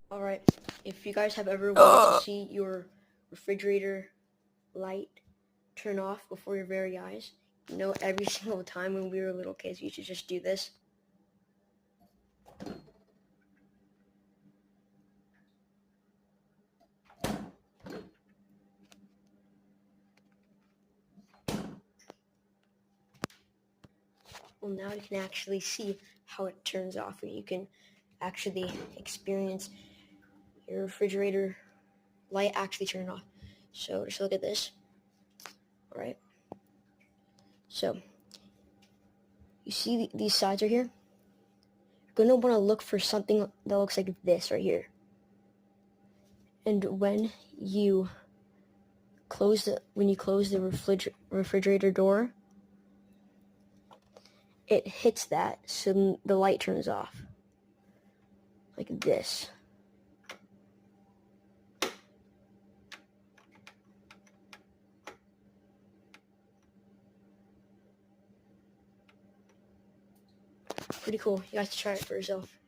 Alright, if you guys have ever wanted to see your refrigerator light turn off before your very eyes, every single time when we were little kids, you should just do this. Well, now you can actually see how it turns off, and you can actually experience your refrigerator light actually turn off. So just look at this. Alright, so you see these sides right here? You're going to want to look for something that looks like this right here. And when you close the refrigerator door, it hits that, so the light turns off like this. Pretty cool. You guys should try it for yourself.